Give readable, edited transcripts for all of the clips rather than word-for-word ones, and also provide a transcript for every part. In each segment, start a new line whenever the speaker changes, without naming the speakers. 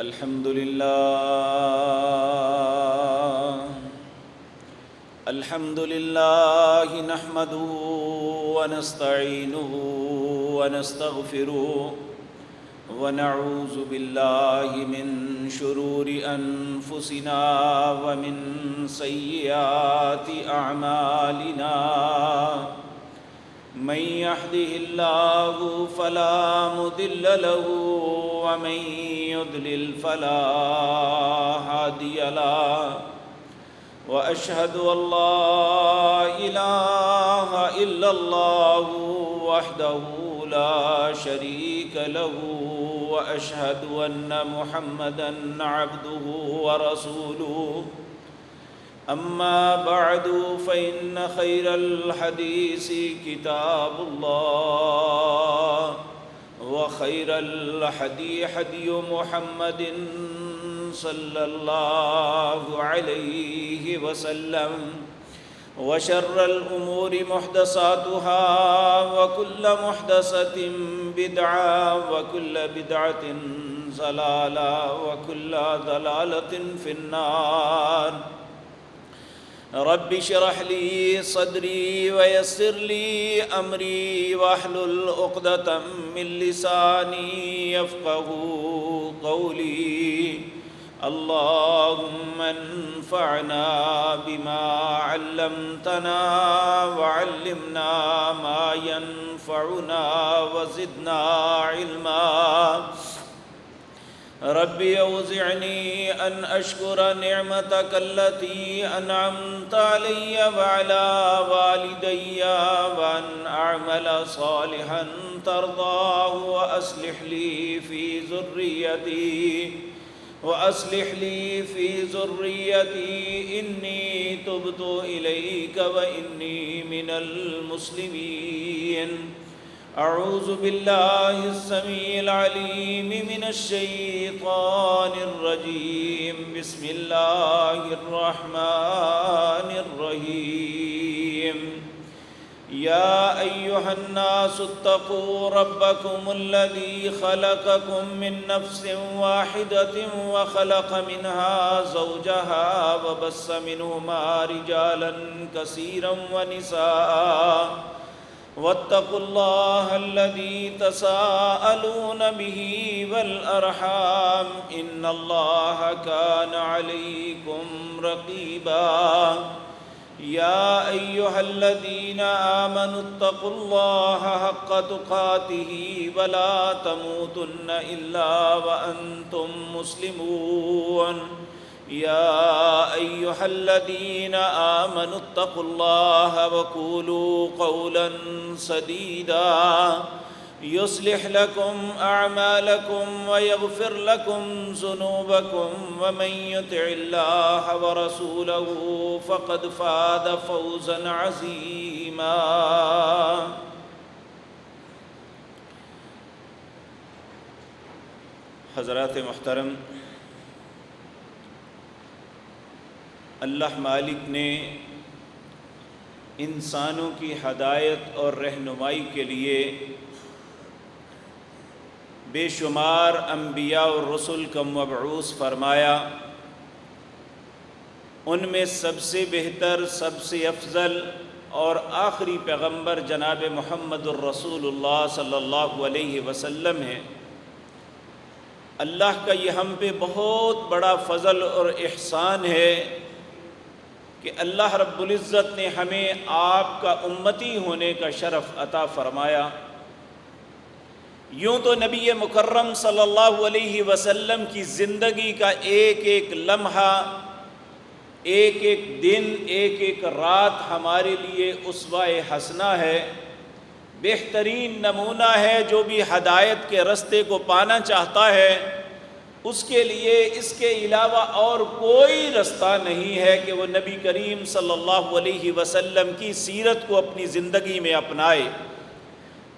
الحمد لله نحمده ونستعينه ونستغفره ونعوذ بالله من شرور أنفسنا ومن سيئات أعمالنا من يهده الله فلا مضل له ومن يضلل فلا هادي له وأشهد أن لا إله إلا الله وحده لا شريك له وأشهد أن محمدًا عبده ورسوله أما بعد فإن خير الحديث كتاب الله وخير الهدي هدي محمد صلى الله عليه وسلم وشر الأمور محدثاتها وكل محدثة بدعة وكل بدعة ضلالة وكل ضلالة في النار رب اشرح لي صدري ويسر لي أمري واحلل عقدة من لساني يفقهوا قولي اللهم انفعنا بما علمتنا وعلمنا ما ينفعنا وزدنا علما ربي أوزعني أن أشكر نعمتك التي أنعمت علي وعلى والدي وأن أعمل صالحا ترضاه وأصلح لي في ذريتي إني تبت إليك وإني من المسلمين أعوذ بالله السميع العليم من الشيطان الرجيم بسم الله الرحمن الرحيم يا أيها الناس اتقوا ربكم الذي خلقكم من نفس واحدة وخلق منها زوجها وبث منهما رجالا كثيرا ونساء واتقوا الله الذي تساءلون به والأرحام إن الله كان عليكم رقيبا يا أيها الذين آمنوا اتقوا الله حق تقاته ولا تموتن إلا وأنتم مسلمون يا أيها الذين آمنوا اتقوا الله وقولوا قولا سديدا يصلح لكم أعمالكم ويغفر لكم ذنوبكم ومن يطع الله ورسوله فقد فاز فوزا عظيما حضرات محترم، اللہ مالک نے انسانوں کی ہدایت اور رہنمائی کے لیے بے شمار انبیاء اور رسول کا مبعوث فرمایا۔ ان میں سب سے بہتر، سب سے افضل اور آخری پیغمبر جناب محمد الرسول اللہ صلی اللہ علیہ وسلم ہیں۔ اللہ کا یہ ہم پہ بہت بڑا فضل اور احسان ہے کہ اللہ رب العزت نے ہمیں آپ کا امتی ہونے کا شرف عطا فرمایا۔ یوں تو نبی مکرم صلی اللہ علیہ وسلم کی زندگی کا ایک ایک لمحہ، ایک ایک دن، ایک ایک رات ہمارے لیے اسوہ حسنہ ہے، بہترین نمونہ ہے۔ جو بھی ہدایت کے رستے کو پانا چاہتا ہے اس کے لیے اس کے علاوہ اور کوئی رستہ نہیں ہے کہ وہ نبی کریم صلی اللہ علیہ وسلم کی سیرت کو اپنی زندگی میں اپنائے۔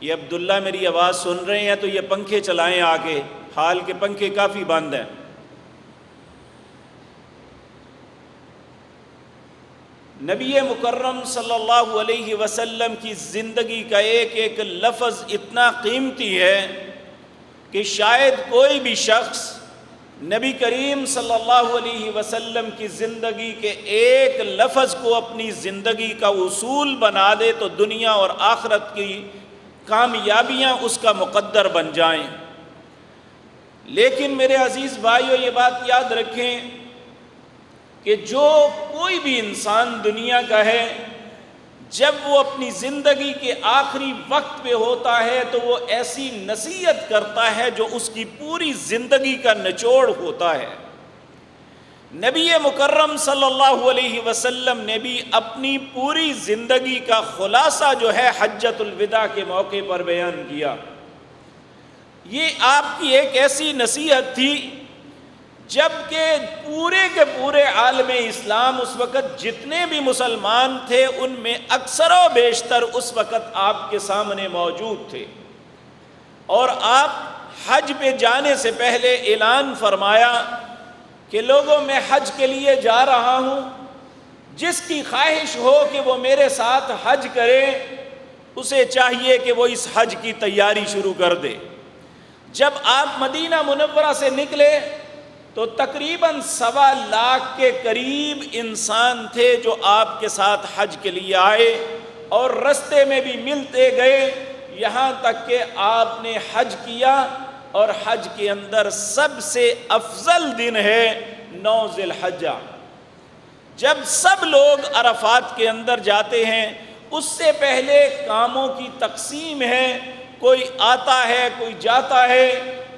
یہ عبداللہ میری آواز سن رہے ہیں تو یہ پنکھے چلائیں آگے، حال کے پنکھے کافی بند ہیں۔ نبی مکرم صلی اللہ علیہ وسلم کی زندگی کا ایک ایک لفظ اتنا قیمتی ہے کہ شاید کوئی بھی شخص نبی کریم صلی اللہ علیہ وسلم کی زندگی کے ایک لفظ کو اپنی زندگی کا اصول بنا دے تو دنیا اور آخرت کی کامیابیاں اس کا مقدر بن جائیں۔ لیکن میرے عزیز بھائیو، یہ بات یاد رکھیں کہ جو کوئی بھی انسان دنیا کا ہے، جب وہ اپنی زندگی کے آخری وقت پہ ہوتا ہے تو وہ ایسی نصیحت کرتا ہے جو اس کی پوری زندگی کا نچوڑ ہوتا ہے۔ نبی مکرم صلی اللہ علیہ وسلم نے بھی اپنی پوری زندگی کا خلاصہ جو ہے حجۃ الوداع کے موقع پر بیان کیا۔ یہ آپ کی ایک ایسی نصیحت تھی جبکہ پورے کے پورے عالم اسلام اس وقت جتنے بھی مسلمان تھے ان میں اکثر و بیشتر اس وقت آپ کے سامنے موجود تھے، اور آپ حج پہ جانے سے پہلے اعلان فرمایا کہ لوگوں میں حج کے لیے جا رہا ہوں، جس کی خواہش ہو کہ وہ میرے ساتھ حج کرے اسے چاہیے کہ وہ اس حج کی تیاری شروع کر دے۔ جب آپ مدینہ منورہ سے نکلے تو تقریباً 1.25 لاکھ کے قریب انسان تھے جو آپ کے ساتھ حج کے لیے آئے، اور رستے میں بھی ملتے گئے یہاں تک کہ آپ نے حج کیا۔ اور حج کے اندر سب سے افضل دن ہے 9 ذی الحجہ، جب سب لوگ عرفات کے اندر جاتے ہیں۔ اس سے پہلے کاموں کی تقسیم ہے، کوئی آتا ہے، کوئی جاتا ہے،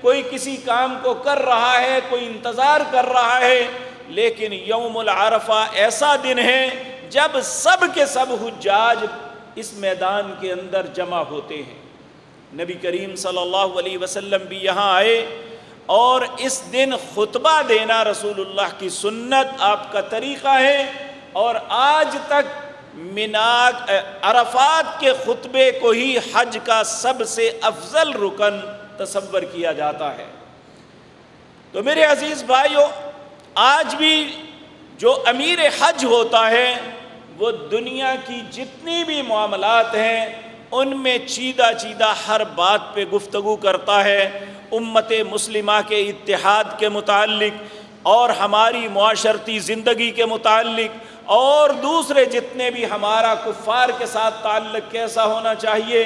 کوئی کسی کام کو کر رہا ہے، کوئی انتظار کر رہا ہے، لیکن یوم العرفہ ایسا دن ہے جب سب کے سب حجاج اس میدان کے اندر جمع ہوتے ہیں۔ نبی کریم صلی اللہ علیہ وسلم بھی یہاں آئے، اور اس دن خطبہ دینا رسول اللہ کی سنت، آپ کا طریقہ ہے، اور آج تک عرفات کے خطبے کو ہی حج کا سب سے افضل رکن تصور کیا جاتا ہے۔ تو میرے عزیز بھائیو، آج بھی جو امیر حج ہوتا ہے وہ دنیا کی جتنی بھی معاملات ہیں ان میں چیدہ چیدہ ہر بات پہ گفتگو کرتا ہے، امت مسلمہ کے اتحاد کے متعلق اور ہماری معاشرتی زندگی کے متعلق اور دوسرے جتنے بھی ہمارا کفار کے ساتھ تعلق کیسا ہونا چاہیے،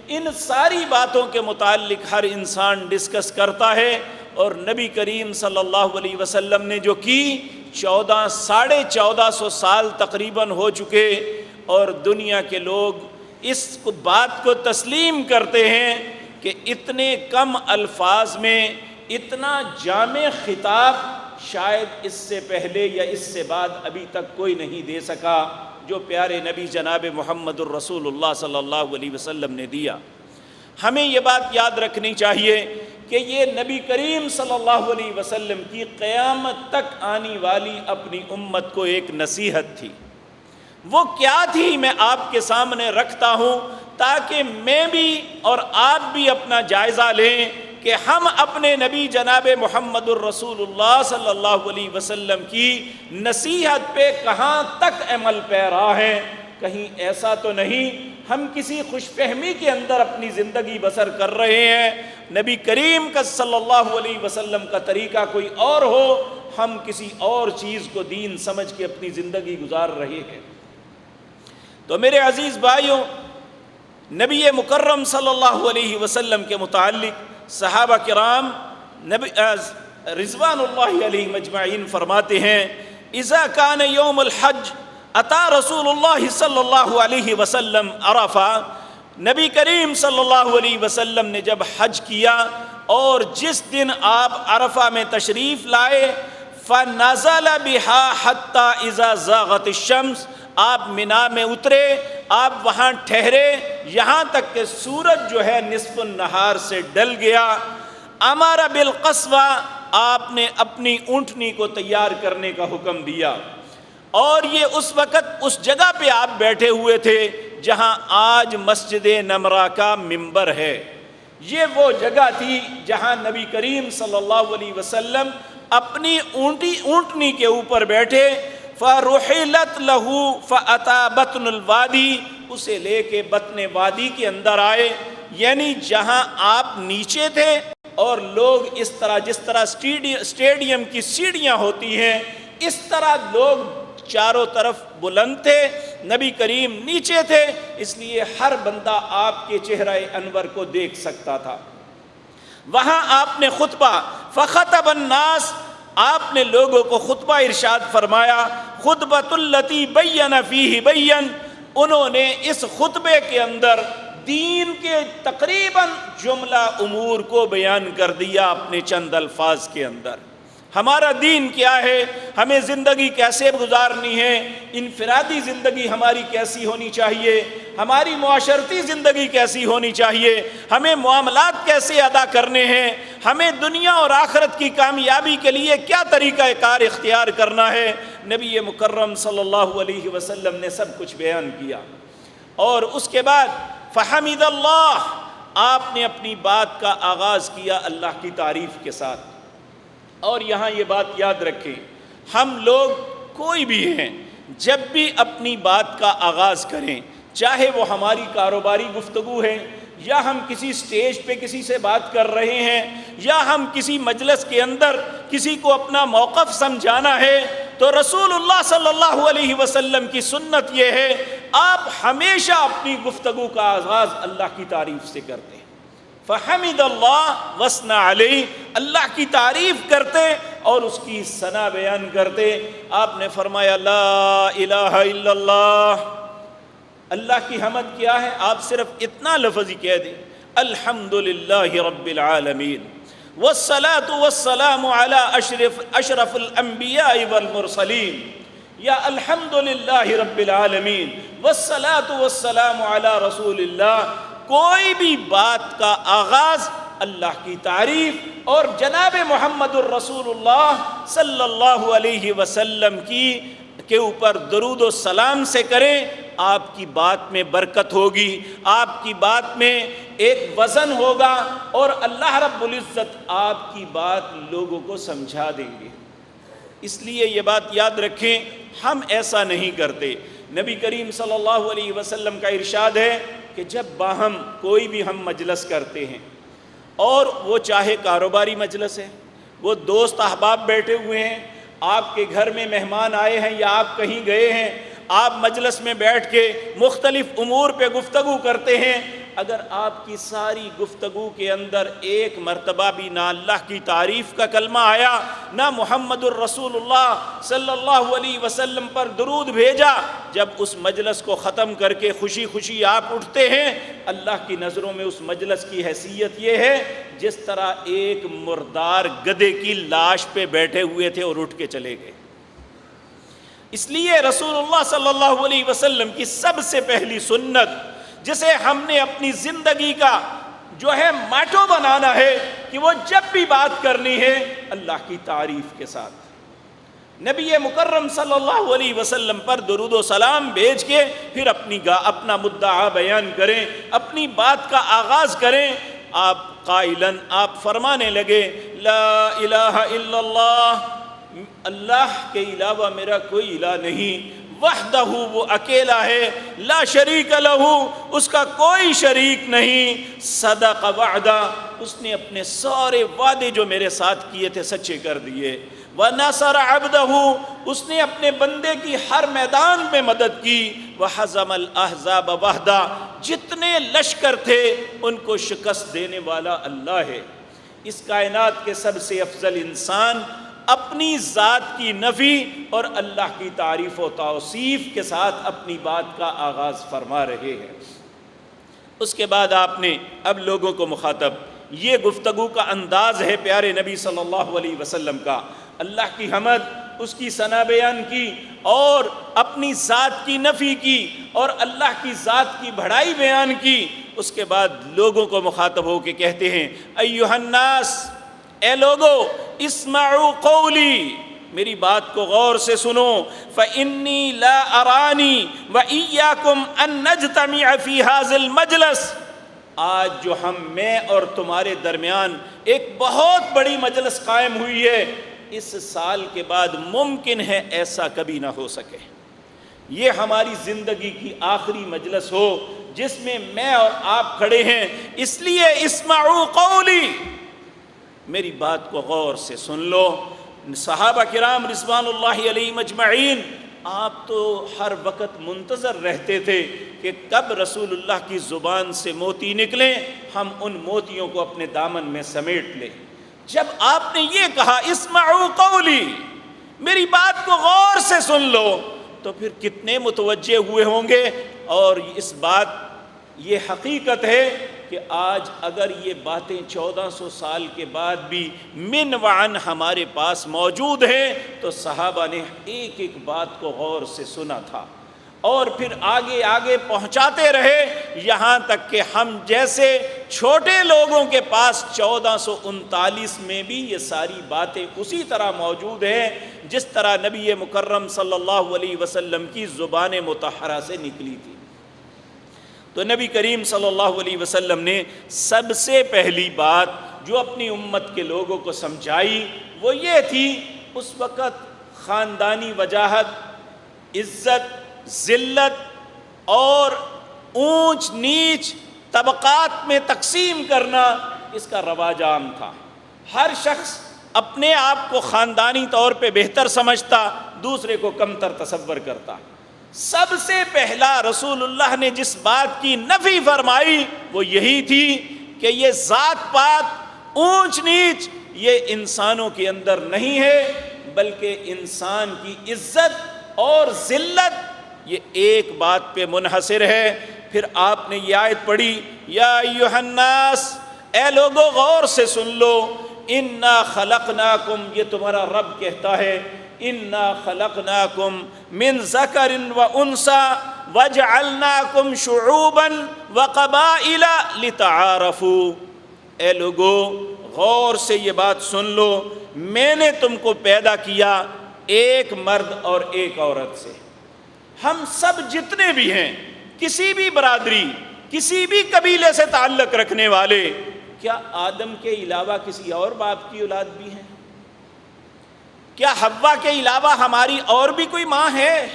ان ساری باتوں کے متعلق ہر انسان ڈسکس کرتا ہے۔ اور نبی کریم صلی اللہ علیہ وسلم نے جو کی 1450 سال تقریباً ہو چکے، اور دنیا کے لوگ اس بات کو تسلیم کرتے ہیں کہ اتنے کم الفاظ میں اتنا جامع خطاب شاید اس سے پہلے یا اس سے بعد ابھی تک کوئی نہیں دے سکا جو پیارے نبی جناب محمد الرسول اللہ صلی اللہ علیہ وسلم نے دیا۔ ہمیں یہ بات یاد رکھنی چاہیے کہ یہ نبی کریم صلی اللہ علیہ وسلم کی قیامت تک آنے والی اپنی امت کو ایک نصیحت تھی۔ وہ کیا تھی میں آپ کے سامنے رکھتا ہوں تاکہ میں بھی اور آپ بھی اپنا جائزہ لیں کہ ہم اپنے نبی جناب محمد الرسول اللہ صلی اللہ علیہ وسلم کی نصیحت پہ کہاں تک عمل پیرا ہیں۔ کہیں ایسا تو نہیں ہم کسی خوش فہمی کے اندر اپنی زندگی بسر کر رہے ہیں، نبی کریم کا صلی اللہ علیہ وسلم کا طریقہ کوئی اور ہو، ہم کسی اور چیز کو دین سمجھ کے اپنی زندگی گزار رہے ہیں۔ تو میرے عزیز بھائیوں، نبی مکرم صلی اللہ علیہ وسلم کے متعلق صحابہ کرام رضوان اللہ علیہ مجمعین فرماتے ہیں، اذا کان یوم الحج اتا رسول اللہ صلی اللہ علیہ وسلم عرفہ، نبی کریم صلی اللہ علیہ وسلم نے جب حج کیا اور جس دن آپ عرفہ میں تشریف لائے، فنزل بها حتى اذا زاغت الشمس، آپ منا میں اترے، آپ وہاں ٹھہرے یہاں تک کہ سورج جو ہے نصف النہار سے ڈل گیا۔ امر بالقصوہ، آپ نے اپنی اونٹنی کو تیار کرنے کا حکم دیا، اور یہ اس وقت اس جگہ پہ آپ بیٹھے ہوئے تھے جہاں آج مسجد نمرہ کا منبر ہے۔ یہ وہ جگہ تھی جہاں نبی کریم صلی اللہ علیہ وسلم اپنی اونٹنی کے اوپر بیٹھے، فَرُحِلَتْ لَهُ فَأَتَى بَطْنُ الْوَادِي، اسے لے کے بطن وادی کے اندر آئے، یعنی جہاں آپ نیچے تھے اور لوگ اس طرح جس طرح اسٹیڈیم کی سیڑھیاں ہوتی ہیں اس طرح لوگ چاروں طرف بلند تھے، نبی کریم نیچے تھے، اس لیے ہر بندہ آپ کے چہرہ انور کو دیکھ سکتا تھا۔ وہاں آپ نے خطبہ فخطب الناس، آپ نے لوگوں کو خطبہ ارشاد فرمایا، خطبۃ التی بین فیہ بین، انہوں نے اس خطبے کے اندر دین کے تقریباً جملہ امور کو بیان کر دیا اپنے چند الفاظ کے اندر۔ ہمارا دین کیا ہے، ہمیں زندگی کیسے گزارنی ہے، انفرادی زندگی ہماری کیسی ہونی چاہیے، ہماری معاشرتی زندگی کیسی ہونی چاہیے، ہمیں معاملات کیسے ادا کرنے ہیں، ہمیں دنیا اور آخرت کی کامیابی کے لیے کیا طریقہ کار اختیار کرنا ہے، نبی مکرم صلی اللہ علیہ وسلم نے سب کچھ بیان کیا۔ اور اس کے بعد فحمد اللہ، آپ نے اپنی بات کا آغاز کیا اللہ کی تعریف کے ساتھ۔ اور یہاں یہ بات یاد رکھیں، ہم لوگ کوئی بھی ہیں، جب بھی اپنی بات کا آغاز کریں، چاہے وہ ہماری کاروباری گفتگو ہے، یا ہم کسی سٹیج پہ کسی سے بات کر رہے ہیں، یا ہم کسی مجلس کے اندر کسی کو اپنا موقف سمجھانا ہے، تو رسول اللہ صلی اللہ علیہ وسلم کی سنت یہ ہے، آپ ہمیشہ اپنی گفتگو کا آغاز اللہ کی تعریف سے کرتے ہیں۔ فحمد اللہ وثنا علیہ، اللہ کی تعریف کرتے اور اس کی ثنا بیان کرتے۔ آپ نے فرمایا لا الہ الا اللہ، اللہ کی حمد کیا ہے، آپ صرف اتنا لفظ ہی کہہ دیں، الحمدللہ رب العالمین والصلاة والسلام علی اشرف الانبیاء والمرسلین، یا الحمدللہ رب العالمین والصلاة والسلام علی رسول اللہ۔ کوئی بھی بات کا آغاز اللہ کی تعریف اور جناب محمد الرسول اللہ صلی اللہ علیہ وسلم کے اوپر درود و سلام سے کریں، آپ کی بات میں برکت ہوگی، آپ کی بات میں ایک وزن ہوگا، اور اللہ رب العزت آپ کی بات لوگوں کو سمجھا دیں گے۔ اس لیے یہ بات یاد رکھیں، ہم ایسا نہیں کرتے۔ نبی کریم صلی اللہ علیہ وسلم کا ارشاد ہے کہ جب باہم کوئی بھی ہم مجلس کرتے ہیں، اور وہ چاہے کاروباری مجلس ہے، وہ دوست احباب بیٹھے ہوئے ہیں، آپ کے گھر میں مہمان آئے ہیں، یا آپ کہیں گئے ہیں، آپ مجلس میں بیٹھ کے مختلف امور پہ گفتگو کرتے ہیں، اگر آپ کی ساری گفتگو کے اندر ایک مرتبہ بھی نہ اللہ کی تعریف کا کلمہ آیا، نہ محمد الرسول اللہ صلی اللہ علیہ وسلم پر درود بھیجا، جب اس مجلس کو ختم کر کے خوشی خوشی آپ اٹھتے ہیں، اللہ کی نظروں میں اس مجلس کی حیثیت یہ ہے جس طرح ایک مردار گدھے کی لاش پہ بیٹھے ہوئے تھے اور اٹھ کے چلے گئے۔ اس لیے رسول اللہ صلی اللہ علیہ وسلم کی سب سے پہلی سنت، جسے ہم نے اپنی زندگی کا جو ہے ماٹو بنانا ہے، کہ وہ جب بھی بات کرنی ہے اللہ کی تعریف کے ساتھ، نبی مکرم صلی اللہ علیہ وسلم پر درود و سلام بھیج کے پھر اپنا مدعا بیان کریں، اپنی بات کا آغاز کریں۔ آپ قائلاً آپ فرمانے لگے لا الہ الا اللہ، اللہ کے علاوہ میرا کوئی الہ نہیں، وحدہ، وہ اکیلا ہے، لا شریک لہ، اس کا کوئی شریک نہیں، صدق وعدہ، اس نے اپنے سارے وعدے جو میرے ساتھ کیے تھے سچے کر دیے، ونصر عبدہ، اس نے اپنے بندے کی ہر میدان میں مدد کی، وحزم الاحزاب وحدہ، جتنے لشکر تھے ان کو شکست دینے والا اللہ ہے۔ اس کائنات کے سب سے افضل انسان اپنی ذات کی نفی اور اللہ کی تعریف و توصیف کے ساتھ اپنی بات کا آغاز فرما رہے ہیں۔ اس کے بعد آپ نے اب لوگوں کو مخاطب، یہ گفتگو کا انداز ہے پیارے نبی صلی اللہ علیہ وسلم کا، اللہ کی حمد، اس کی ثنا بیان کی، اور اپنی ذات کی نفی کی، اور اللہ کی ذات کی بڑائی بیان کی۔ اس کے بعد لوگوں کو مخاطب ہو کے کہتے ہیں ایھا الناس، اے لوگو، اسمعوا قولی، میری بات کو غور سے سنو، فإنی لا ارانی وإیاکم ان نجتمع فی ھذا المجلس، آج جو میں اور تمہارے درمیان ایک بہت بڑی مجلس قائم ہوئی ہے، اس سال کے بعد ممکن ہے ایسا کبھی نہ ہو سکے، یہ ہماری زندگی کی آخری مجلس ہو جس میں میں اور آپ کھڑے ہیں، اس لیے اسمعوا قولی، میری بات کو غور سے سن لو۔ صحابہ کرام رضوان اللہ علیہم اجمعین، آپ تو ہر وقت منتظر رہتے تھے کہ کب رسول اللہ کی زبان سے موتی نکلیں، ہم ان موتیوں کو اپنے دامن میں سمیٹ لیں۔ جب آپ نے یہ کہا اسمعوا قولی، میری بات کو غور سے سن لو، تو پھر کتنے متوجہ ہوئے ہوں گے۔ اور اس بات یہ حقیقت ہے کہ آج اگر یہ باتیں 1400 سال کے بعد بھی من وعن ہمارے پاس موجود ہیں تو صحابہ نے ایک ایک بات کو غور سے سنا تھا اور پھر آگے آگے پہنچاتے رہے، یہاں تک کہ ہم جیسے چھوٹے لوگوں کے پاس 1439 میں بھی یہ ساری باتیں اسی طرح موجود ہیں جس طرح نبی مکرم صلی اللہ علیہ وسلم کی زبان مطہرہ سے نکلی تھی۔ تو نبی کریم صلی اللہ علیہ وسلم نے سب سے پہلی بات جو اپنی امت کے لوگوں کو سمجھائی وہ یہ تھی، اس وقت خاندانی وجاہت، عزت، ذلت اور اونچ نیچ طبقات میں تقسیم کرنا اس کا رواج عام تھا۔ ہر شخص اپنے آپ کو خاندانی طور پہ بہتر سمجھتا، دوسرے کو کمتر تصور کرتا۔ سب سے پہلا رسول اللہ نے جس بات کی نفی فرمائی وہ یہی تھی کہ یہ ذات پات، اونچ نیچ یہ انسانوں کے اندر نہیں ہے، بلکہ انسان کی عزت اور ذلت یہ ایک بات پہ منحصر ہے۔ پھر آپ نے یہ آیت پڑھی، یا ایھا الناس، اے لوگو غور سے سن لو، انا خلقناکم، یہ تمہارا رب کہتا ہے، انا خلقناکم من ذکر و انثی وجعلناکم شعوبا وقبائل لتعارفوا۔ اے لوگو غور سے یہ بات سن لو، میں نے تم کو پیدا کیا ایک مرد اور ایک عورت سے۔ ہم سب جتنے بھی ہیں، کسی بھی برادری، کسی بھی قبیلے سے تعلق رکھنے والے، کیا آدم کے علاوہ کسی اور باپ کی اولاد بھی ہیں؟ کیا حوا کے علاوہ ہماری اور بھی کوئی ماں ہے؟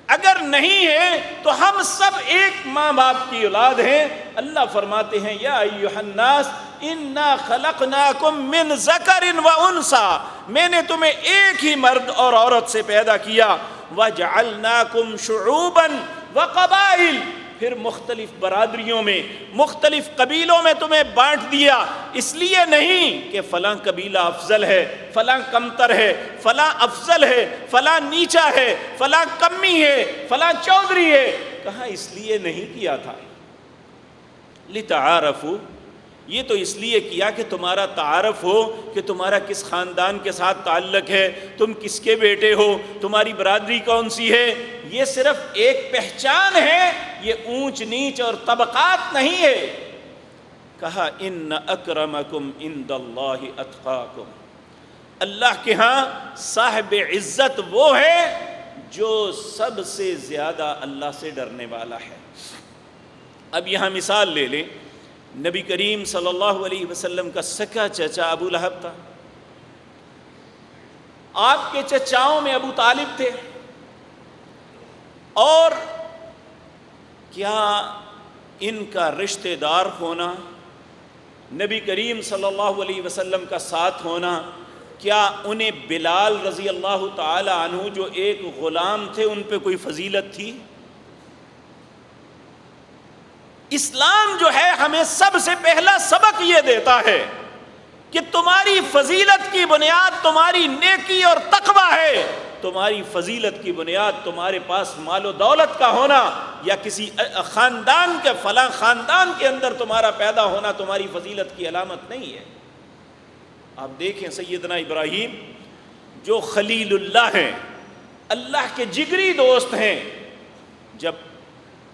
اگر نہیں ہے تو ہم سب ایک ماں باپ کی اولاد ہیں۔ اللہ فرماتے ہیں، یا ایھا الناس انا خلقناکم من ذکر و انثی، میں نے تمہیں ایک ہی مرد اور عورت سے پیدا کیا، وجعلناکم شعوبا وقبائل، پھر مختلف برادریوں میں، مختلف قبیلوں میں تمہیں بانٹ دیا، اس لیے نہیں کہ فلاں قبیلہ افضل ہے، فلاں کمتر ہے، فلاں افضل ہے، فلاں نیچا ہے، فلاں کمی ہے، فلاں چودھری ہے، کہاں اس لیے نہیں کیا تھا۔ لتعارفوا، یہ تو اس لیے کیا کہ تمہارا تعارف ہو کہ تمہارا کس خاندان کے ساتھ تعلق ہے، تم کس کے بیٹے ہو، تمہاری برادری کون سی ہے۔ یہ صرف ایک پہچان ہے، یہ اونچ نیچ اور طبقات نہیں ہے۔ کہا ان اکرمکم عند اللہ اتقاکم، اللہ کے ہاں صاحب عزت وہ ہے جو سب سے زیادہ اللہ سے ڈرنے والا ہے۔ اب یہاں مثال لے لیں، نبی کریم صلی اللہ علیہ وسلم کا سکا چچا ابو لہب تھا، آپ کے چچاؤں میں ابو طالب تھے، اور کیا ان کا رشتہ دار ہونا، نبی کریم صلی اللہ علیہ وسلم کا ساتھ ہونا، کیا انہیں بلال رضی اللہ تعالی عنہ جو ایک غلام تھے ان پہ کوئی فضیلت تھی؟ اسلام جو ہے ہمیں سب سے پہلا سبق یہ دیتا ہے کہ تمہاری فضیلت کی بنیاد تمہاری نیکی اور تقوی ہے۔ تمہاری فضیلت کی بنیاد تمہارے پاس مال و دولت کا ہونا یا کسی خاندان کے فلاں خاندان کے اندر تمہارا پیدا ہونا تمہاری فضیلت کی علامت نہیں ہے۔ آپ دیکھیں سیدنا ابراہیم جو خلیل اللہ ہیں، اللہ کے جگری دوست ہیں، جب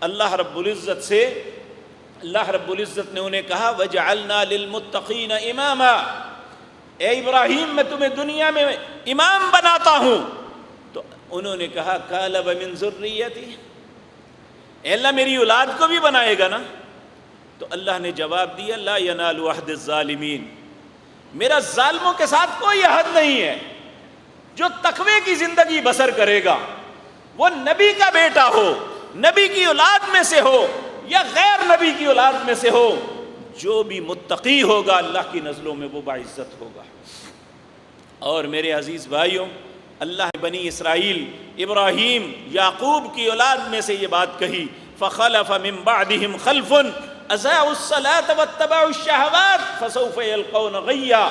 اللہ رب العزت نے انہیں کہا وَجَعَلْنَا لِلْمُتَّقِينَ إِمَامًا، اے ابراہیم میں تمہیں دنیا میں امام بناتا ہوں، تو انہوں نے کہا قَالَ وَمِن ذُرِّيَّتِي، اے اللہ میری اولاد کو بھی بنائے گا نا؟ تو اللہ نے جواب دیا لا يَنَالُ عَهْدِ الظَّالِمِينَ، میرا ظالموں کے ساتھ کوئی عہد نہیں ہے۔ جو تقوی کی زندگی بسر کرے گا، وہ نبی کا بیٹا ہو، نبی کی اولاد میں سے ہو یا غیر نبی کی اولاد میں سے ہو، جو بھی متقی ہوگا اللہ کی نزلوں میں وہ باعزت ہوگا۔ اور میرے عزیز بھائیوں، اللہ نے بنی اسرائیل ابراہیم یعقوب کی اولاد میں سے یہ بات کہی، فخلف من بعدهم خلف اضاعوا الصلاة واتبعوا الشہوات فسوف یلقون غیا۔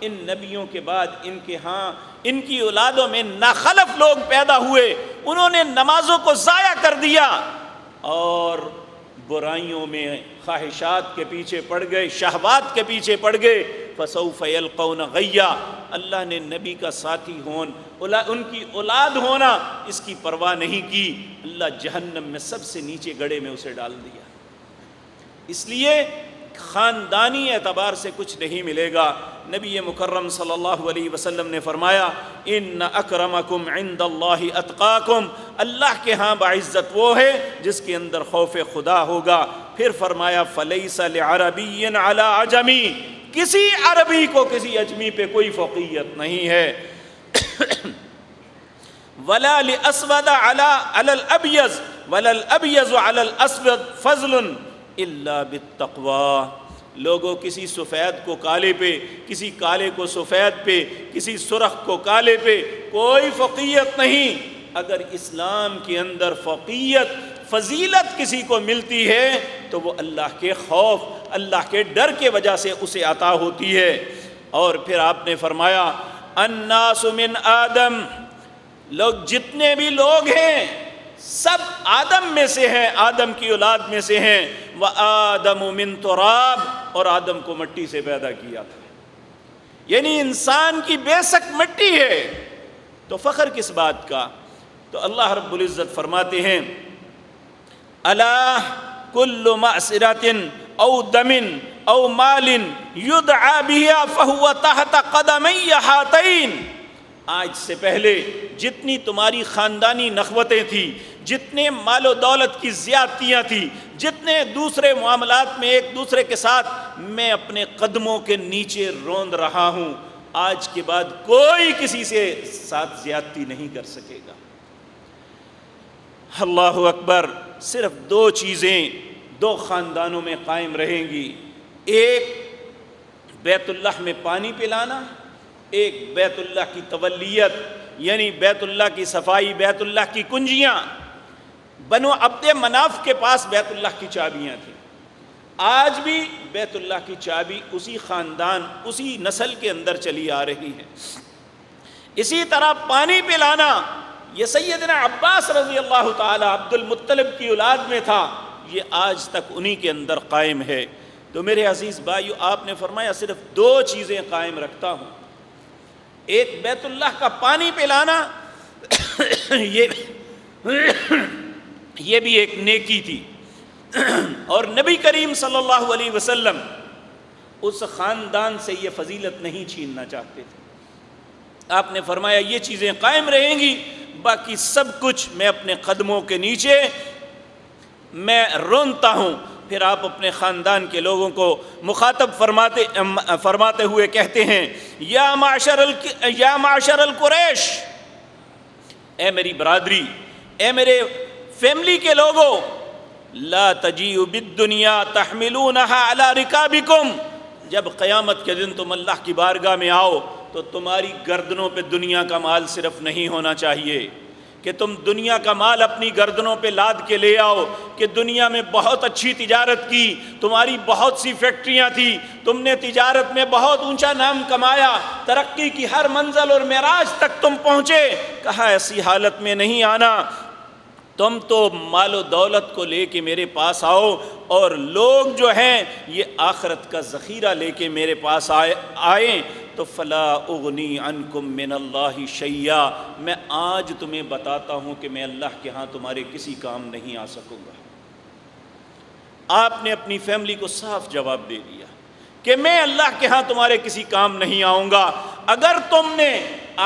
ان نبیوں کے بعد ان کی اولادوں میں ناخلف لوگ پیدا ہوئے، انہوں نے نمازوں کو ضائع کر دیا اور برائیوں میں خواہشات کے پیچھے پڑ گئے، شہوات کے پیچھے پڑ گئے۔ فسوف یلقون غیا، اللہ نے نبی کا ساتھی ان کی اولاد ہونا اس کی پرواہ نہیں کی، اللہ جہنم میں سب سے نیچے گڑھے میں اسے ڈال دیا۔ اس لیے خاندانی اعتبار سے کچھ نہیں ملے گا۔ نبی مکرم صلی اللہ علیہ وسلم نے فرمایا، ان اکرمکم عند اللہ اتقاکم، اللہ کے ہاں باعزت وہ ہے جس کے اندر خوف خدا ہوگا۔ پھر فرمایا، فلیس لعربی علی عجمی، کسی عربی کو کسی اجمی پہ کوئی فوقیت نہیں ہے۔ ولا لاسود علی الابیض ولا الابیض علی الاسود فضل الا بالتقوی۔ لوگوں کسی سفید کو کالے پہ، کسی کالے کو سفید پہ، کسی سرخ کو کالے پہ کوئی فوقیت نہیں۔ اگر اسلام کے اندر فوقیت، فضیلت کسی کو ملتی ہے تو وہ اللہ کے خوف، اللہ کے ڈر کے وجہ سے اسے عطا ہوتی ہے۔ اور پھر آپ نے فرمایا، الناس من آدم، لوگ جتنے بھی لوگ ہیں سب آدم میں سے ہیں، آدم کی اولاد میں سے ہیں۔ وآدم من تراب، اور آدم کو مٹی سے پیدا کیا تھا، یعنی انسان کی بیسک مٹی ہے، تو فخر کس بات کا؟ تو اللہ رب العزت فرماتے ہیں، الا کل معصرۃ او دم او مال یدعى بها فهو تحت قدمی ہاتین۔ آج سے پہلے جتنی تمہاری خاندانی نخوتیں تھیں، جتنے مال و دولت کی زیادتیاں تھیں، جتنے دوسرے معاملات میں ایک دوسرے کے ساتھ میں اپنے قدموں کے نیچے روند رہا ہوں، آج کے بعد کوئی کسی سے ساتھ زیادتی نہیں کر سکے گا۔ اللہ اکبر۔ صرف دو چیزیں دو خاندانوں میں قائم رہیں گی، ایک بیت اللہ میں پانی پلانا، ایک بیت اللہ کی تولیت، یعنی بیت اللہ کی صفائی، بیت اللہ کی کنجیاں۔ بنو عبد مناف کے پاس بیت اللہ کی چابیاں تھیں، آج بھی بیت اللہ کی چابی اسی خاندان، اسی نسل کے اندر چلی آ رہی ہے۔ اسی طرح پانی پلانا، یہ سیدنا عباس رضی اللہ تعالی عبد المطلب کی اولاد میں تھا، یہ آج تک انہی کے اندر قائم ہے۔ تو میرے عزیز بھائیو، آپ نے فرمایا صرف دو چیزیں قائم رکھتا ہوں، ایک بیت اللہ کا پانی پلانا، یہ بھی ایک نیکی تھی، اور نبی کریم صلی اللہ علیہ وسلم اس خاندان سے یہ فضیلت نہیں چھیننا چاہتے تھے۔ آپ نے فرمایا یہ چیزیں قائم رہیں گی، باقی سب کچھ میں اپنے قدموں کے نیچے میں رونتا ہوں۔ پھر آپ اپنے خاندان کے لوگوں کو مخاطب فرماتے ہوئے کہتے ہیں، یا معشر القریش، اے میری برادری، اے میرے فیملی کے لوگوں، لا تجیئوا بالدنیا تحملونها علی رکابکم، جب قیامت کے دن تم اللہ کی بارگاہ میں آؤ تو تمہاری گردنوں پہ دنیا کا مال صرف نہیں ہونا چاہیے کہ تم دنیا کا مال اپنی گردنوں پہ لاد کے لے آؤ، کہ دنیا میں بہت اچھی تجارت کی، تمہاری بہت سی فیکٹریاں تھیں، تم نے تجارت میں بہت اونچا نام کمایا، ترقی کی ہر منزل اور معراج تک تم پہنچے۔ کہا ایسی حالت میں نہیں آنا، تم تو مال و دولت کو لے کے میرے پاس آؤ، اور لوگ جو ہیں یہ آخرت کا ذخیرہ لے کے میرے پاس آئیں تو فلا اغنی عنکم من اللہ شیئا، میں آج تمہیں بتاتا ہوں کہ میں اللہ کے ہاں تمہارے کسی کام نہیں آ سکوں گا۔ آپ نے اپنی فیملی کو صاف جواب دے دیا کہ میں اللہ کے ہاں تمہارے کسی کام نہیں آؤں گا، اگر تم نے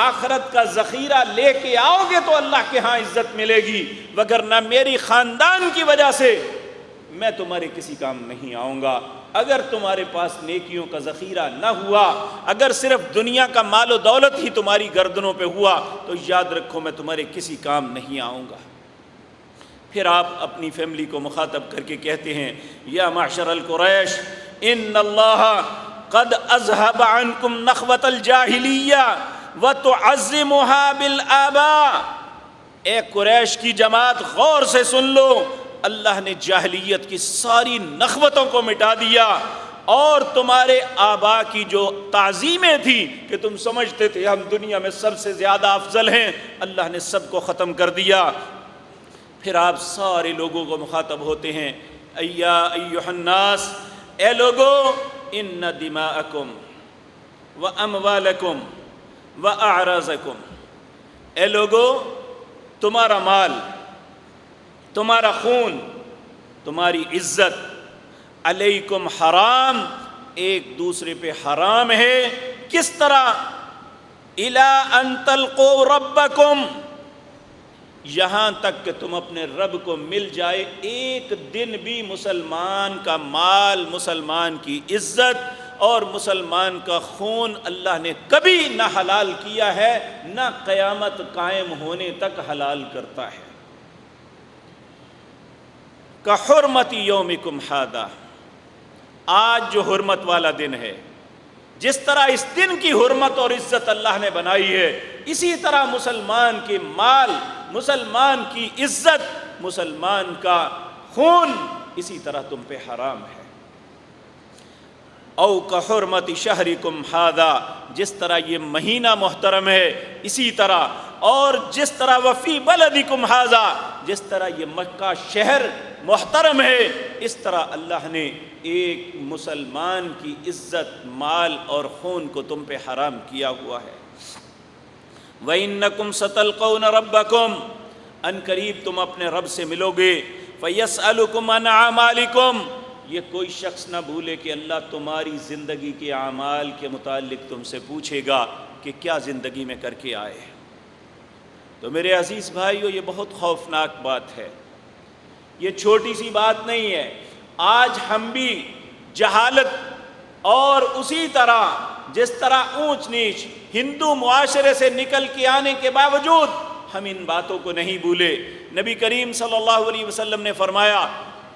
آخرت کا ذخیرہ لے کے آؤ گے تو اللہ کے ہاں عزت ملے گی، وگرنہ میری خاندان کی وجہ سے میں تمہارے کسی کام نہیں آؤں گا۔ اگر تمہارے پاس نیکیوں کا ذخیرہ نہ ہوا، اگر صرف دنیا کا مال و دولت ہی تمہاری گردنوں پہ ہوا تو یاد رکھو میں تمہارے کسی کام نہیں آؤں گا۔ پھر آپ اپنی فیملی کو مخاطب کر کے کہتے ہیں، یا معشر القریش، ان اللہ قد اذهب عنکم نخوۃ الجاہلیہ وتعظمها بالآباء۔ اے قریش کی جماعت غور سے سن لو، اللہ نے جاہلیت کی ساری نخوتوں کو مٹا دیا، اور تمہارے آبا کی جو تعظیمیں تھیں کہ تم سمجھتے تھے ہم دنیا میں سب سے زیادہ افضل ہیں، اللہ نے سب کو ختم کر دیا۔ پھر آپ سارے لوگوں کو مخاطب ہوتے ہیں، ایا ایھا الناس، اے لوگو، ان دماءکم واموالکم واعراضکم، اے لوگو، تمہارا مال، تمہارا خون، تمہاری عزت علیکم حرام، ایک دوسرے پہ حرام ہے۔ کس طرح؟ الی ان تلقوا ربکم، یہاں تک کہ تم اپنے رب کو مل جائے، ایک دن بھی مسلمان کا مال، مسلمان کی عزت اور مسلمان کا خون اللہ نے کبھی نہ حلال کیا ہے، نہ قیامت قائم ہونے تک حلال کرتا ہے۔ کحرمت یومکم ھذا، آج جو حرمت والا دن ہے، جس طرح اس دن کی حرمت اور عزت اللہ نے بنائی ہے، اسی طرح مسلمان کے مال، مسلمان کی عزت، مسلمان کا خون اسی طرح تم پہ حرام ہے۔ او کحرمت شہرکم ھذا، جس طرح یہ مہینہ محترم ہے اسی طرح، اور جس طرح وفی بلدکم ھذا، جس طرح یہ مکہ شہر محترم ہے، اس طرح اللہ نے ایک مسلمان کی عزت، مال اور خون کو تم پہ حرام کیا ہوا ہے۔ وَإِنَّكُمْ سَتَلْقَوْنَ رَبَّكُمْ، ان قریب تم اپنے رب سے ملو گے، فَيَسْأَلُكُمْ عَنْ أَعْمَالِكُمْ، یہ کوئی شخص نہ بھولے کہ اللہ تمہاری زندگی کے اعمال کے متعلق تم سے پوچھے گا کہ کیا زندگی میں کر کے آئے۔ تو میرے عزیز بھائیو، یہ بہت خوفناک بات ہے، یہ چھوٹی سی بات نہیں ہے۔ آج ہم بھی جہالت اور اسی طرح جس طرح اونچ نیچ ہندو معاشرے سے نکل کے آنے کے باوجود ہم ان باتوں کو نہیں بھولے۔ نبی کریم صلی اللہ علیہ وسلم نے فرمایا،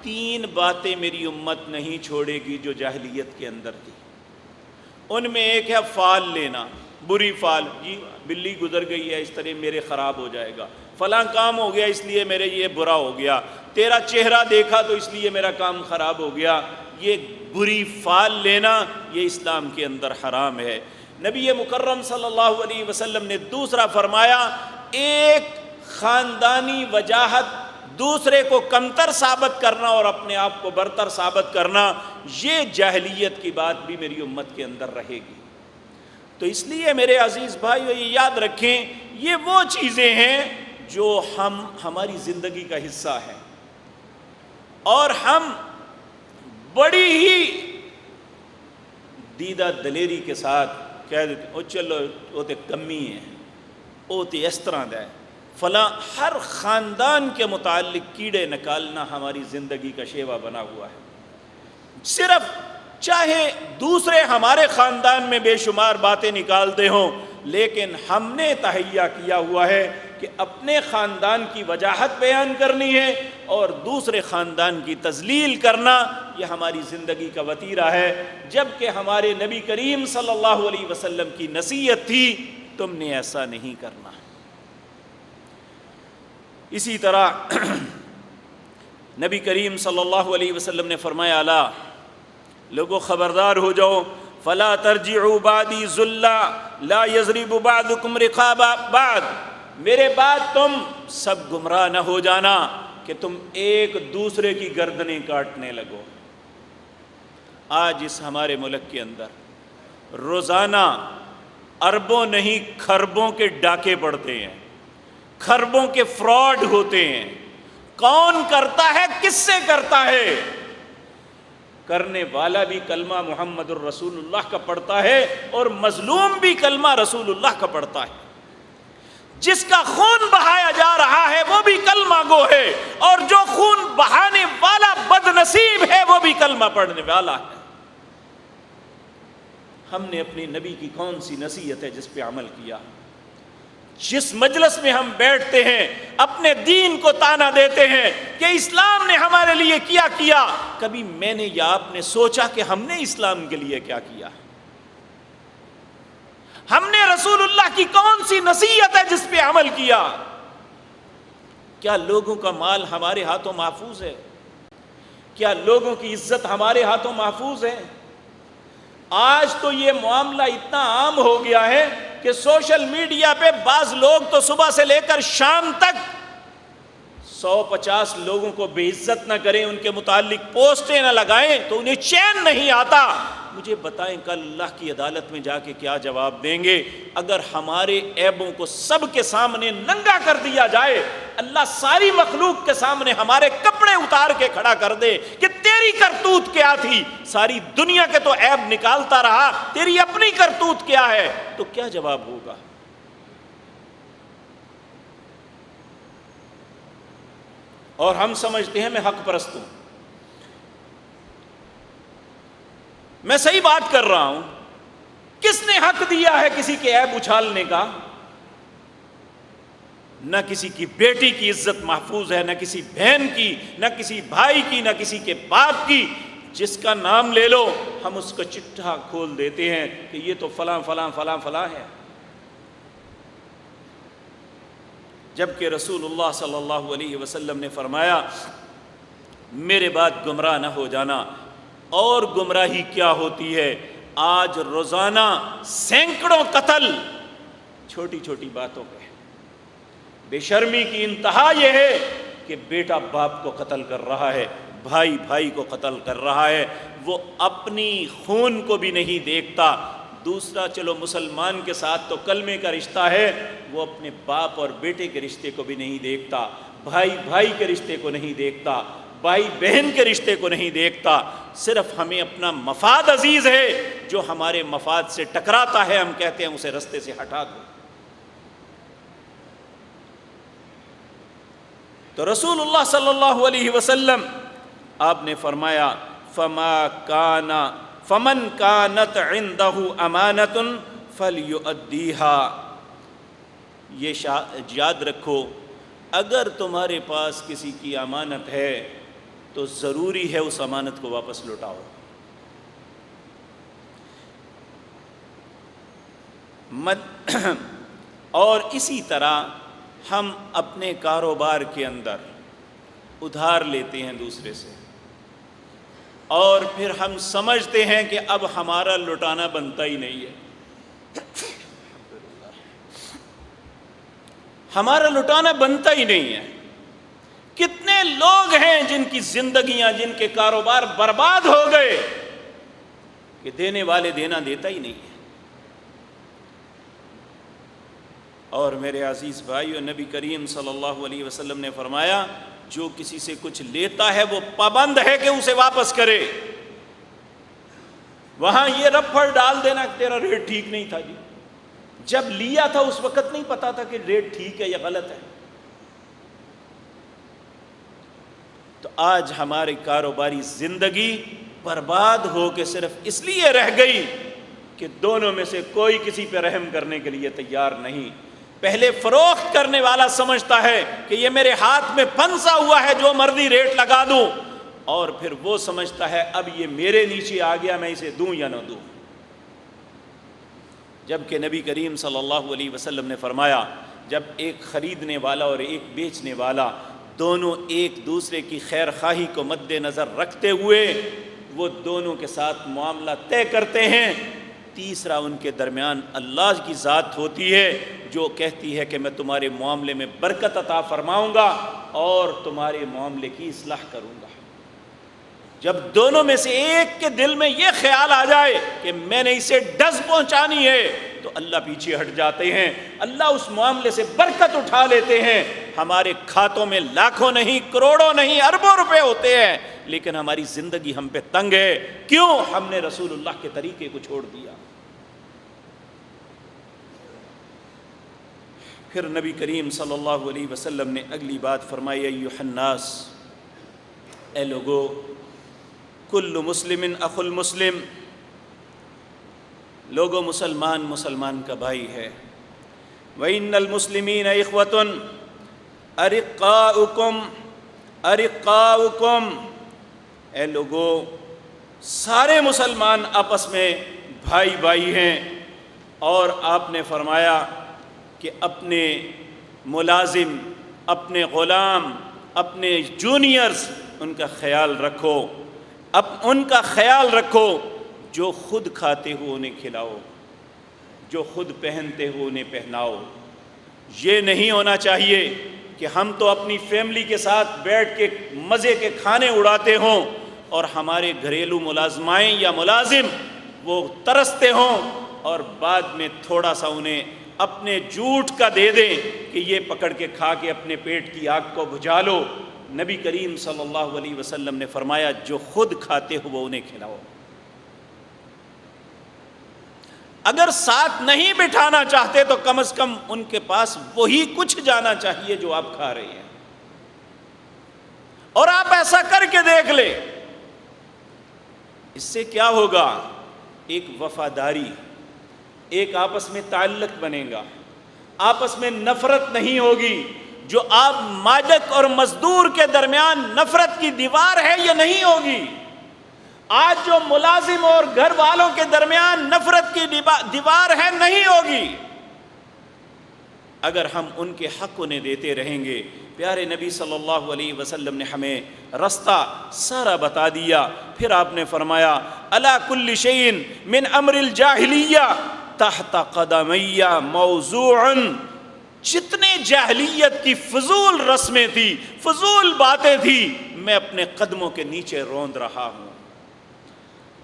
3 باتیں میری امت نہیں چھوڑے گی جو جاہلیت کے اندر تھی۔ ان میں ایک ہے فال لینا، بری فال، جی بلی گزر گئی ہے اس طرح میرے خراب ہو جائے گا، فلاں کام ہو گیا اس لیے میرے یہ برا ہو گیا، تیرا چہرہ دیکھا تو اس لیے میرا کام خراب ہو گیا۔ یہ بری فال لینا یہ اسلام کے اندر حرام ہے۔ نبی مکرم صلی اللہ علیہ وسلم نے دوسرا فرمایا، ایک خاندانی وجاہت، دوسرے کو کمتر ثابت کرنا اور اپنے آپ کو برتر ثابت کرنا، یہ جاہلیت کی بات بھی میری امت کے اندر رہے گی۔ تو اس لیے میرے عزیز بھائیو، یہ یاد رکھیں، یہ وہ چیزیں ہیں جو ہماری زندگی کا حصہ ہیں، اور ہم بڑی ہی دیدہ دلیری کے ساتھ کہہ دیتے او چلو وہ تے کمی ہے، وہ تے اس طرح دا ہے فلاں۔ ہر خاندان کے متعلق کیڑے نکالنا ہماری زندگی کا شیوا بنا ہوا ہے۔ صرف چاہے دوسرے ہمارے خاندان میں بے شمار باتیں نکالتے ہوں، لیکن ہم نے تہیہ کیا ہوا ہے کہ اپنے خاندان کی وجاہت بیان کرنی ہے اور دوسرے خاندان کی تذلیل کرنا، یہ ہماری زندگی کا وتیرہ ہے۔ جبکہ ہمارے نبی کریم صلی اللہ علیہ وسلم کی نصیحت تھی، تم نے ایسا نہیں کرنا۔ اسی طرح نبی کریم صلی اللہ علیہ وسلم نے فرمایا، الا لوگوں خبردار ہو جاؤ، فلا ترجعوا بعدی ذلا لا یضرب بعضکم رقاب بعض، میرے بعد تم سب گمراہ نہ ہو جانا کہ تم ایک دوسرے کی گردنیں کاٹنے لگو۔ آج اس ہمارے ملک کے اندر روزانہ اربوں نہیں کھربوں کے ڈاکے پڑتے ہیں، کھربوں کے فراڈ ہوتے ہیں۔ کون کرتا ہے؟ کس سے کرتا ہے؟ کرنے والا بھی کلمہ محمد الرسول اللہ کا پڑھتا ہے اور مظلوم بھی کلمہ رسول اللہ کا پڑھتا ہے۔ جس کا خون بہایا جا رہا ہے وہ بھی کلمہ گو ہے، اور جو خون بہانے والا بد نصیب ہے وہ بھی کلمہ پڑھنے والا ہے۔ ہم نے اپنی نبی کی کون سی نصیحت ہے جس پہ عمل کیا؟ جس مجلس میں ہم بیٹھتے ہیں اپنے دین کو تانا دیتے ہیں کہ اسلام نے ہمارے لیے کیا کیا، کبھی میں نے یا آپ نے سوچا کہ ہم نے اسلام کے لیے کیا کیا؟ ہم نے رسول اللہ کی کون سی نصیحت ہے جس پہ عمل کیا؟ کیا لوگوں کا مال ہمارے ہاتھوں محفوظ ہے؟ کیا لوگوں کی عزت ہمارے ہاتھوں محفوظ ہے؟ آج تو یہ معاملہ اتنا عام ہو گیا ہے کہ سوشل میڈیا پہ بعض لوگ تو صبح سے لے کر شام تک 150 لوگوں کو بے عزت نہ کریں، ان کے متعلق پوسٹیں نہ لگائیں تو انہیں چین نہیں آتا۔ مجھے بتائیں کل اللہ کی عدالت میں جا کے کیا جواب دیں گے؟ اگر ہمارے عیبوں کو سب کے سامنے ننگا کر دیا جائے، اللہ ساری مخلوق کے سامنے ہمارے کپڑے اتار کے کھڑا کر دے کہ تیری کرتوت کیا تھی، ساری دنیا کے تو عیب نکالتا رہا، تیری اپنی کرتوت کیا ہے، تو کیا جواب ہوگا؟ اور ہم سمجھتے ہیں میں حق پرست ہوں، میں صحیح بات کر رہا ہوں۔ کس نے حق دیا ہے کسی کے عیب اچھالنے کا؟ نہ کسی کی بیٹی کی عزت محفوظ ہے، نہ کسی بہن کی، نہ کسی بھائی کی، نہ کسی کے باپ کی۔ جس کا نام لے لو ہم اس کا چٹھا کھول دیتے ہیں کہ یہ تو فلاں فلاں فلاں فلاں ہے، جبکہ رسول اللہ صلی اللہ علیہ وسلم نے فرمایا میرے بعد گمراہ نہ ہو جانا۔ اور گمراہی کیا ہوتی ہے؟ آج روزانہ سینکڑوں قتل چھوٹی چھوٹی باتوں پہ۔ بے شرمی کی انتہا یہ ہے کہ بیٹا باپ کو قتل کر رہا ہے، بھائی بھائی کو قتل کر رہا ہے، وہ اپنی خون کو بھی نہیں دیکھتا۔ دوسرا چلو مسلمان کے ساتھ تو کلمے کا رشتہ ہے، وہ اپنے باپ اور بیٹے کے رشتے کو بھی نہیں دیکھتا، بھائی بھائی کے رشتے کو نہیں دیکھتا، بھائی بہن کے رشتے کو نہیں دیکھتا۔ صرف ہمیں اپنا مفاد عزیز ہے، جو ہمارے مفاد سے ٹکراتا ہے ہم کہتے ہیں اسے رستے سے ہٹا دو۔ تو رسول اللہ صلی اللہ علیہ وسلم آپ نے فرمایا فمن کانت عنده امانۃ فلیؤدیھا۔ یہ یاد رکھو، اگر تمہارے پاس کسی کی امانت ہے تو ضروری ہے اس امانت کو واپس لوٹاؤ۔ اور اسی طرح ہم اپنے کاروبار کے اندر ادھار لیتے ہیں دوسرے سے، اور پھر ہم سمجھتے ہیں کہ اب ہمارا لوٹانا بنتا ہی نہیں ہے، ہمارا لوٹانا بنتا ہی نہیں ہے۔ کتنے لوگ ہیں جن کی زندگیاں، جن کے کاروبار برباد ہو گئے کہ دینے والے دینا دیتا ہی نہیں ہے۔ اور میرے عزیز بھائیو، نبی کریم صلی اللہ علیہ وسلم نے فرمایا جو کسی سے کچھ لیتا ہے وہ پابند ہے کہ اسے واپس کرے۔ وہاں یہ رپھڑ ڈال دینا کہ تیرا ریٹ ٹھیک نہیں تھا، جی جب لیا تھا اس وقت نہیں پتا تھا کہ ریٹ ٹھیک ہے یا غلط ہے۔ تو آج ہماری کاروباری زندگی برباد ہو کے صرف اس لیے رہ گئی کہ دونوں میں سے کوئی کسی پہ رحم کرنے کے لیے تیار نہیں۔ پہلے فروخت کرنے والا سمجھتا ہے کہ یہ میرے ہاتھ میں پھنسا ہوا ہے، جو مرضی ریٹ لگا دوں، اور پھر وہ سمجھتا ہے اب یہ میرے نیچے آ گیا، میں اسے دوں یا نہ دوں۔ جبکہ نبی کریم صلی اللہ علیہ وسلم نے فرمایا جب ایک خریدنے والا اور ایک بیچنے والا دونوں ایک دوسرے کی خیر خواہی کو مد نظر رکھتے ہوئے وہ دونوں کے ساتھ معاملہ طے کرتے ہیں، تیسرا ان کے درمیان اللہ کی ذات ہوتی ہے جو کہتی ہے کہ میں تمہارے معاملے میں برکت عطا فرماؤں گا اور تمہارے معاملے کی اصلاح کروں گا۔ جب دونوں میں سے ایک کے دل میں یہ خیال آ جائے کہ میں نے اسے ڈز پہنچانی ہے تو اللہ پیچھے ہٹ جاتے ہیں، اللہ اس معاملے سے برکت اٹھا لیتے ہیں۔ ہمارے کھاتوں میں لاکھوں نہیں، کروڑوں نہیں، اربوں روپے ہوتے ہیں، لیکن ہماری زندگی ہم پہ تنگ ہے۔ کیوں؟ ہم نے رسول اللہ کے طریقے کو چھوڑ دیا۔ پھر نبی کریم صلی اللہ علیہ وسلم نے اگلی بات فرمائی، ایھا الناس، اے لوگو، کل مسلم اخو المسلم، لوگو مسلمان مسلمان کا بھائی ہے، وَإِنَّ الْمُسْلِمِينَ إِخْوَةٌ أَرِقَّاؤُكُمْ اے لوگو، سارے مسلمان آپس میں بھائی بھائی ہیں، اور آپ نے فرمایا کہ اپنے ملازم، اپنے غلام، اپنے جونیئرز، ان کا خیال رکھو، ان کا خیال رکھو، جو خود کھاتے ہو انہیں کھلاؤ، جو خود پہنتے ہو انہیں پہناؤ۔ یہ نہیں ہونا چاہیے کہ ہم تو اپنی فیملی کے ساتھ بیٹھ کے مزے کے کھانے اڑاتے ہوں اور ہمارے گھریلو ملازمائیں یا ملازم وہ ترستے ہوں، اور بعد میں تھوڑا سا انہیں اپنے جھوٹ کا دے دیں کہ یہ پکڑ کے کھا کے اپنے پیٹ کی آگ کو بجھا لو۔ نبی کریم صلی اللہ علیہ وسلم نے فرمایا جو خود کھاتے ہو وہ انہیں کھلاؤ۔ اگر ساتھ نہیں بٹھانا چاہتے تو کم از کم ان کے پاس وہی کچھ جانا چاہیے جو آپ کھا رہے ہیں، اور آپ ایسا کر کے دیکھ لیں، اس سے کیا ہوگا؟ ایک وفاداری، ایک آپس میں تعلق بنے گا، آپس میں نفرت نہیں ہوگی۔ جو آپ مالک اور مزدور کے درمیان نفرت کی دیوار ہے یہ نہیں ہوگی۔ آج جو ملازم اور گھر والوں کے درمیان نفرت کی دیوار ہے نہیں ہوگی، اگر ہم ان کے حق انہیں دیتے رہیں گے۔ پیارے نبی صلی اللہ علیہ وسلم نے ہمیں رستہ سارا بتا دیا۔ پھر آپ نے فرمایا الا کل شیء من امر الجاہلیہ تحت قدمی موضوع، جتنے جاہلیت کی فضول رسمیں تھی، فضول باتیں تھی، میں اپنے قدموں کے نیچے روند رہا ہوں۔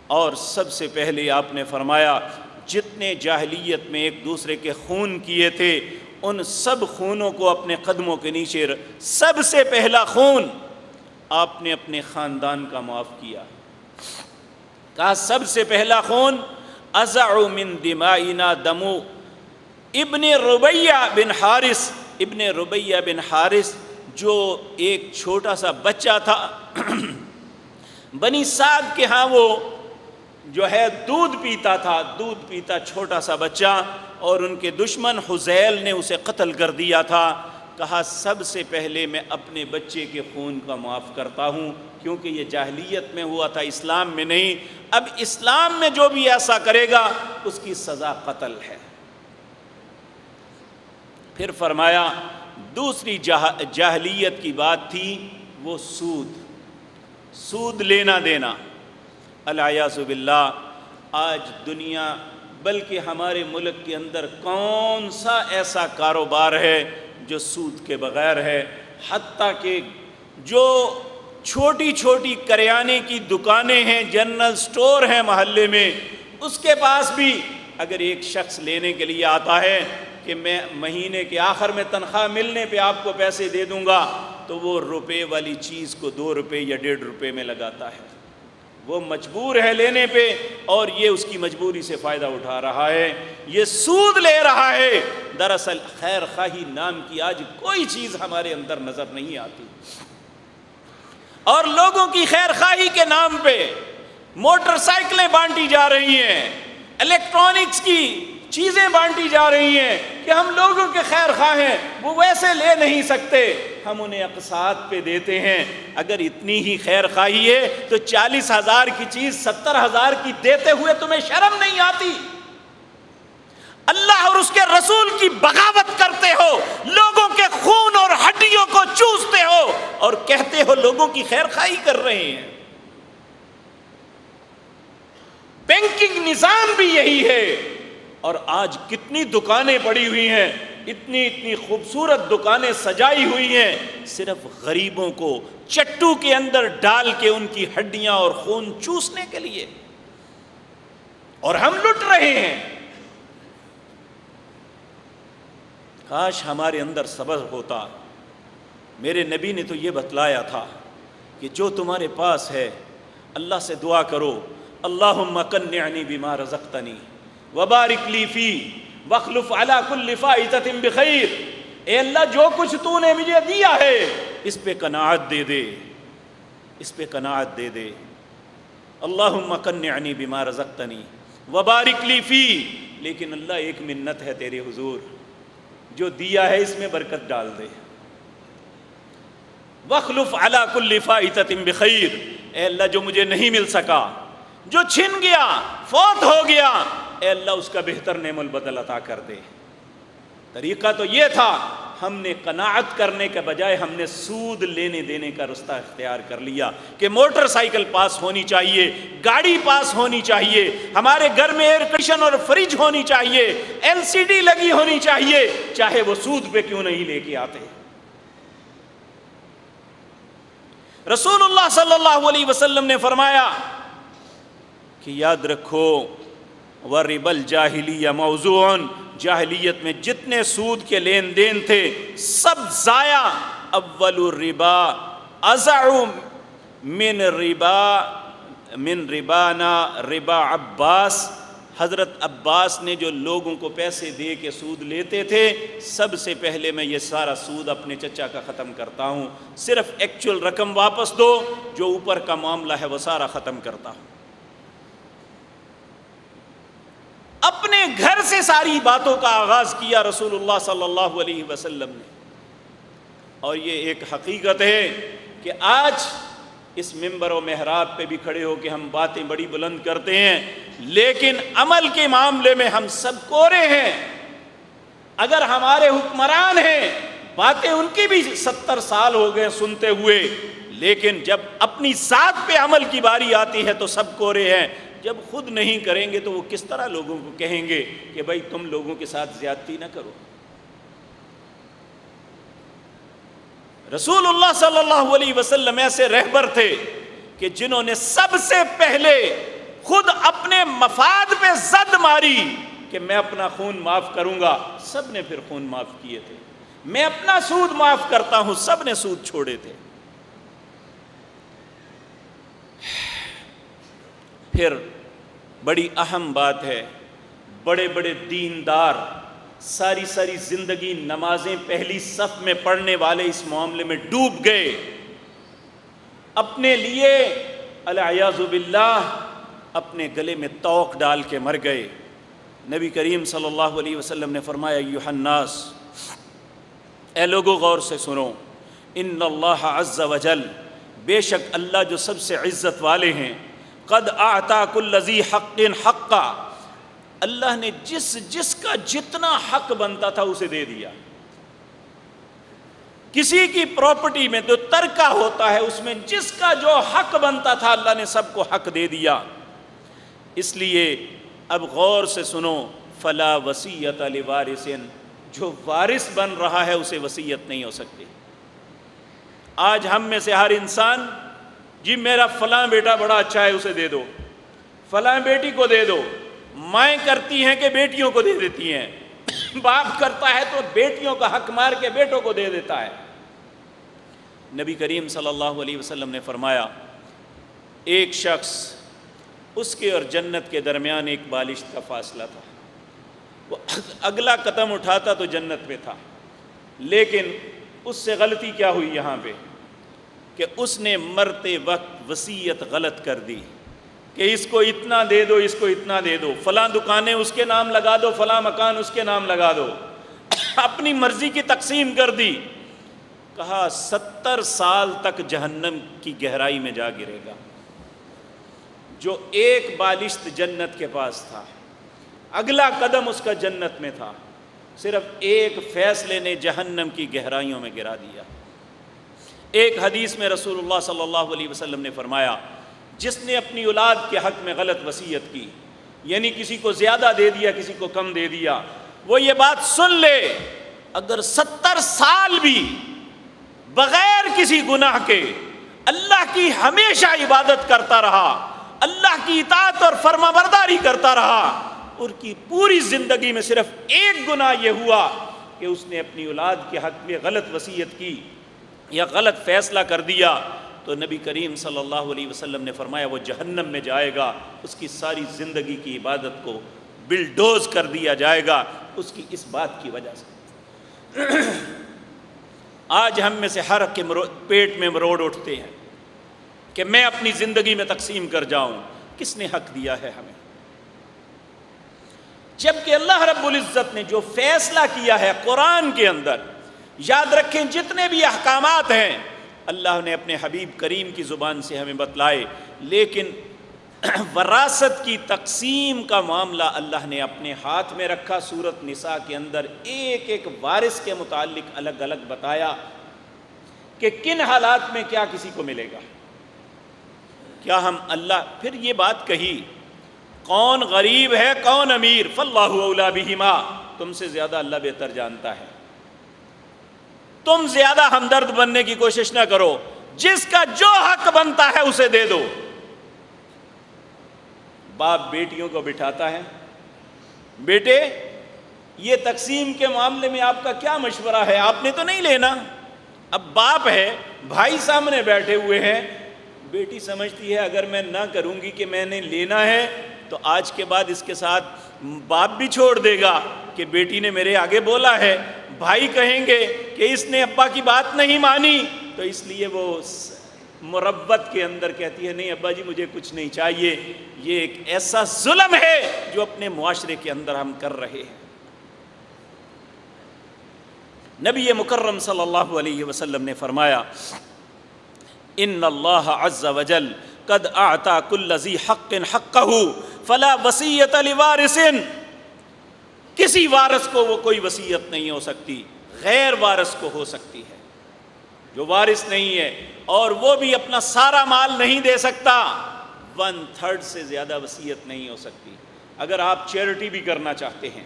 اور سب سے پہلے آپ نے فرمایا جتنے جاہلیت میں ایک دوسرے کے خون کیے تھے ان سب خونوں کو اپنے قدموں کے نیچے سب سے پہلا خون آپ نے اپنے خاندان کا معاف کیا۔ کہا سب سے پہلا خون ازع من دمائنا دمو ابن ربیہ بن حارث، ابن ربیہ بن حارث جو ایک چھوٹا سا بچہ تھا بنی سعد کے ہاں، وہ جو ہے دودھ پیتا تھا، دودھ پیتا چھوٹا سا بچہ، اور ان کے دشمن حذیل نے اسے قتل کر دیا تھا۔ کہا سب سے پہلے میں اپنے بچے کے خون کا معاف کرتا ہوں، کیونکہ یہ جاہلیت میں ہوا تھا، اسلام میں نہیں۔ اب اسلام میں جو بھی ایسا کرے گا اس کی سزا قتل ہے۔ پھر فرمایا دوسری جاہلیت کی بات تھی وہ سود لینا دینا۔ العیاذ باللہ آج دنیا بلکہ ہمارے ملک کے اندر کون سا ایسا کاروبار ہے جو سود کے بغیر ہے؟ حتیٰ کہ جو چھوٹی چھوٹی کریانے کی دکانیں ہیں، جنرل سٹور ہیں محلے میں، اس کے پاس بھی اگر ایک شخص لینے کے لیے آتا ہے کہ میں مہینے کے آخر میں تنخواہ ملنے پہ آپ کو پیسے دے دوں گا، تو وہ روپے والی چیز کو 2 روپے یا 1.5 روپے میں لگاتا ہے۔ وہ مجبور ہے لینے پہ، اور یہ اس کی مجبوری سے فائدہ اٹھا رہا ہے، یہ سود لے رہا ہے۔ دراصل خیر خواہی نام کی آج کوئی چیز ہمارے اندر نظر نہیں آتی، اور لوگوں کی خیر خواہی کے نام پہ موٹر سائیکلیں بانٹی جا رہی ہیں، الیکٹرانکس کی چیزیں بانٹی جا رہی ہیں کہ ہم لوگوں کے خیر خواہ ہیں، وہ ویسے لے نہیں سکتے، ہم انہیں اقساط پہ دیتے ہیں۔ اگر اتنی ہی خیر خواہی ہے تو 40,000 کی چیز 70,000 کی دیتے ہوئے تمہیں شرم نہیں آتی؟ اللہ اور اس کے رسول کی بغاوت کرتے ہو، لوگوں کے خون اور ہڈیوں کو چوستے ہو، اور کہتے ہو لوگوں کی خیر خواہی کر رہے ہیں۔ بینکنگ نظام بھی یہی ہے، اور آج کتنی دکانیں پڑی ہوئی ہیں، اتنی خوبصورت دکانیں سجائی ہوئی ہیں، صرف غریبوں کو چٹو کے اندر ڈال کے ان کی ہڈیاں اور خون چوسنے کے لیے، اور ہم لٹ رہے ہیں۔ کاش ہمارے اندر صبر ہوتا۔ میرے نبی نے تو یہ بتلایا تھا کہ جو تمہارے پاس ہے اللہ سے دعا کرو، اللہم قنعنی بما رزقتنی وبارک لی فی واخلف علی کل فائدۃ بخیر۔ اے اللہ جو کچھ تو نے مجھے دیا ہے اس پہ قناعت دے دے، اس پہ قناعت دے دے۔ اللہم قنعنی بما رزقتنی وبارک لی فی۔ لیکن اللہ ایک منت ہے تیرے حضور، جو دیا ہے اس میں برکت ڈال دے۔ وَاخْلُفْ عَلَى كُلِّ فَائِتَةٍ بِخَيْرٍ، اے اللہ جو مجھے نہیں مل سکا، جو چھن گیا، فوت ہو گیا، اے اللہ اس کا بہتر نعم البدل عطا کر دے۔ طریقہ تو یہ تھا، ہم نے قناعت کرنے کے بجائے ہم نے سود لینے دینے کا رستہ اختیار کر لیا کہ موٹر سائیکل پاس ہونی چاہیے، گاڑی پاس ہونی چاہیے، ہمارے گھر میں ایئر کنڈیشن اور فریج ہونی چاہیے، LCD لگی ہونی چاہیے، چاہے وہ سود پہ کیوں نہیں لے کے آتے۔ رسول اللہ صلی اللہ علیہ وسلم نے فرمایا کہ یاد رکھو وَرِبَ الْجَاهِلِيَّ مَوْضُوعٌ، جاہلیت میں جتنے سود کے لین دین تھے سب ضائع۔ اول الربا ازع من ربانا ربا عباس، حضرت عباس نے جو لوگوں کو پیسے دے کے سود لیتے تھے، سب سے پہلے میں یہ سارا سود اپنے چچا کا ختم کرتا ہوں، صرف ایکچول رقم واپس دو، جو اوپر کا معاملہ ہے وہ سارا ختم کرتا ہوں۔ اپنے گھر سے ساری باتوں کا آغاز کیا رسول اللہ صلی اللہ علیہ وسلم نے۔ اور یہ ایک حقیقت ہے کہ آج اس منبر و محراب پہ بھی کھڑے ہو کے ہم باتیں بڑی بلند کرتے ہیں، لیکن عمل کے معاملے میں ہم سب کورے ہیں۔ اگر ہمارے حکمران ہیں، باتیں ان کی بھی 70 سال ہو گئے سنتے ہوئے، لیکن جب اپنی ذات پہ عمل کی باری آتی ہے تو سب کورے ہیں۔ جب خود نہیں کریں گے تو وہ کس طرح لوگوں کو کہیں گے کہ بھائی تم لوگوں کے ساتھ زیادتی نہ کرو۔ رسول اللہ صلی اللہ علیہ وسلم ایسے رہبر تھے کہ جنہوں نے سب سے پہلے خود اپنے مفاد پہ زد ماری کہ میں اپنا خون معاف کروں گا، سب نے پھر خون معاف کیے تھے۔ میں اپنا سود معاف کرتا ہوں، سب نے سود چھوڑے تھے۔ پھر بڑی اہم بات ہے، بڑے بڑے دیندار ساری زندگی نمازیں پہلی صف میں پڑھنے والے اس معاملے میں ڈوب گئے، اپنے لیے العیاذ باللہ اپنے گلے میں توق ڈال کے مر گئے۔ نبی کریم صلی اللہ علیہ وسلم نے فرمایا ایھا الناس، اے لوگو غور سے سنو، ان اللہ عز وجل، بے شک اللہ جو سب سے عزت والے ہیں، قد اعطا کل ذی حق حقا، اللہ نے جس کا جتنا حق بنتا تھا اسے دے دیا۔ کسی کی پراپرٹی میں جو ترکہ ہوتا ہے اس میں جس کا جو حق بنتا تھا اللہ نے سب کو حق دے دیا۔ اس لیے اب غور سے سنو، فلا وصیۃ لوارث، جو وارث بن رہا ہے اسے وصیت نہیں ہو سکتی۔ آج ہم میں سے ہر انسان، جی میرا فلاں بیٹا بڑا اچھا ہے اسے دے دو، فلاں بیٹی کو دے دو، مائیں کرتی ہیں کہ بیٹیوں کو دے دیتی ہیں، باپ کرتا ہے تو بیٹیوں کا حق مار کے بیٹوں کو دے دیتا ہے۔ نبی کریم صلی اللہ علیہ وسلم نے فرمایا ایک شخص، اس کے اور جنت کے درمیان ایک بالشت کا فاصلہ تھا، وہ اگلا قدم اٹھاتا تو جنت پہ تھا، لیکن اس سے غلطی کیا ہوئی یہاں پہ کہ اس نے مرتے وقت وصیت غلط کر دی کہ اس کو اتنا دے دو، اس کو اتنا دے دو، فلاں دکانیں اس کے نام لگا دو، فلاں مکان اس کے نام لگا دو، اپنی مرضی کی تقسیم کر دی۔ کہا 70 سال تک جہنم کی گہرائی میں جا گرے گا۔ جو ایک بالشت جنت کے پاس تھا، اگلا قدم اس کا جنت میں تھا، صرف ایک فیصلے نے جہنم کی گہرائیوں میں گرا دیا۔ ایک حدیث میں رسول اللہ صلی اللہ علیہ وسلم نے فرمایا جس نے اپنی اولاد کے حق میں غلط وصیت کی، یعنی کسی کو زیادہ دے دیا کسی کو کم دے دیا، وہ یہ بات سن لے اگر 70 سال بھی بغیر کسی گناہ کے اللہ کی ہمیشہ عبادت کرتا رہا، اللہ کی اطاعت اور فرمانبرداری کرتا رہا، اور کی پوری زندگی میں صرف ایک گناہ یہ ہوا کہ اس نے اپنی اولاد کے حق میں غلط وصیت کی یا غلط فیصلہ کر دیا، تو نبی کریم صلی اللہ علیہ وسلم نے فرمایا وہ جہنم میں جائے گا، اس کی ساری زندگی کی عبادت کو بلڈوز کر دیا جائے گا اس کی اس بات کی وجہ سے۔ آج ہم میں سے ہر کے پیٹ میں مروڑ اٹھتے ہیں کہ میں اپنی زندگی میں تقسیم کر جاؤں، کس نے حق دیا ہے ہمیں؟ جبکہ اللہ رب العزت نے جو فیصلہ کیا ہے قرآن کے اندر، یاد رکھیں جتنے بھی احکامات ہیں اللہ نے اپنے حبیب کریم کی زبان سے ہمیں بتلائے، لیکن وراثت کی تقسیم کا معاملہ اللہ نے اپنے ہاتھ میں رکھا۔ سورۃ نساء کے اندر ایک ایک وارث کے متعلق الگ الگ بتایا کہ کن حالات میں کیا کسی کو ملے گا۔ کیا ہم اللہ، پھر یہ بات کہی کون غریب ہے کون امیر، فاللہ اولیٰ بہما، تم سے زیادہ اللہ بہتر جانتا ہے۔ تم زیادہ ہمدرد بننے کی کوشش نہ کرو، جس کا جو حق بنتا ہے اسے دے دو۔ باپ بیٹیوں کو بٹھاتا ہے، بیٹے یہ تقسیم کے معاملے میں آپ کا کیا مشورہ ہے؟ آپ نے تو نہیں لینا۔ اب باپ ہے، بھائی سامنے بیٹھے ہوئے ہیں، بیٹی سمجھتی ہے اگر میں نہ کروں گی کہ میں نے لینا ہے تو آج کے بعد اس کے ساتھ باپ بھی چھوڑ دے گا کہ بیٹی نے میرے آگے بولا ہے۔ بھائی کہیں گے کہ اس نے ابا کی بات نہیں مانی، تو اس لیے وہ مربت کے اندر کہتی ہے نہیں ابا جی مجھے کچھ نہیں چاہیے۔ یہ ایک ایسا ظلم ہے جو اپنے معاشرے کے اندر ہم کر رہے ہیں۔ نبی مکرم صلی اللہ علیہ وسلم نے فرمایا ان اللہ عز وجل قد اعطى كل ذی حق حقہ فلا وصیۃ لوارث، کسی وارث کو وہ کوئی وصیت نہیں ہو سکتی، غیر وارث کو ہو سکتی ہے۔ جو وارث نہیں ہے اور وہ بھی اپنا سارا مال نہیں دے سکتا، 1/3 سے زیادہ وصیت نہیں ہو سکتی۔ اگر آپ چیریٹی بھی کرنا چاہتے ہیں،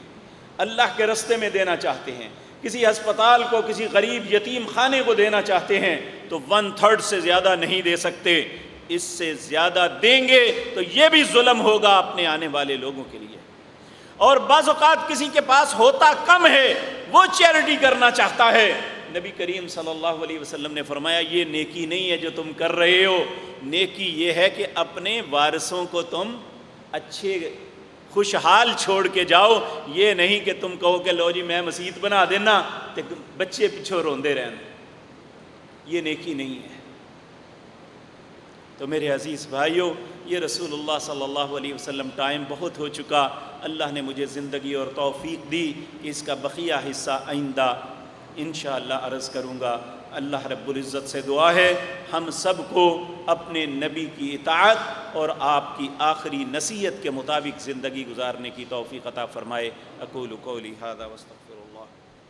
اللہ کے رستے میں دینا چاہتے ہیں، کسی ہسپتال کو، کسی غریب یتیم خانے کو دینا چاہتے ہیں، تو 1/3 سے زیادہ نہیں دے سکتے۔ اس سے زیادہ دیں گے تو یہ بھی ظلم ہوگا اپنے آنے والے لوگوں کے لیے۔ اور بعض اوقات کسی کے پاس ہوتا کم ہے، وہ چیریٹی کرنا چاہتا ہے، نبی کریم صلی اللہ علیہ وسلم نے فرمایا یہ نیکی نہیں ہے جو تم کر رہے ہو۔ نیکی یہ ہے کہ اپنے وارثوں کو تم اچھے خوشحال چھوڑ کے جاؤ، یہ نہیں کہ تم کہو کہ لو جی میں مسجد بنا دینا تو بچے پیچھے روندے رہنا، یہ نیکی نہیں ہے۔ تو میرے عزیز بھائیوں، یہ رسول اللہ صلی اللہ علیہ وسلم ٹائم بہت ہو چکا، اللہ نے مجھے زندگی اور توفیق دی کہ اس کا بقیہ حصہ آئندہ انشاءاللہ عرض کروں گا۔ اللہ رب العزت سے دعا ہے ہم سب کو اپنے نبی کی اطاعت اور آپ کی آخری نصیحت کے مطابق زندگی گزارنے کی توفیق عطا فرمائے۔ اقول قولی ھذا واستغفر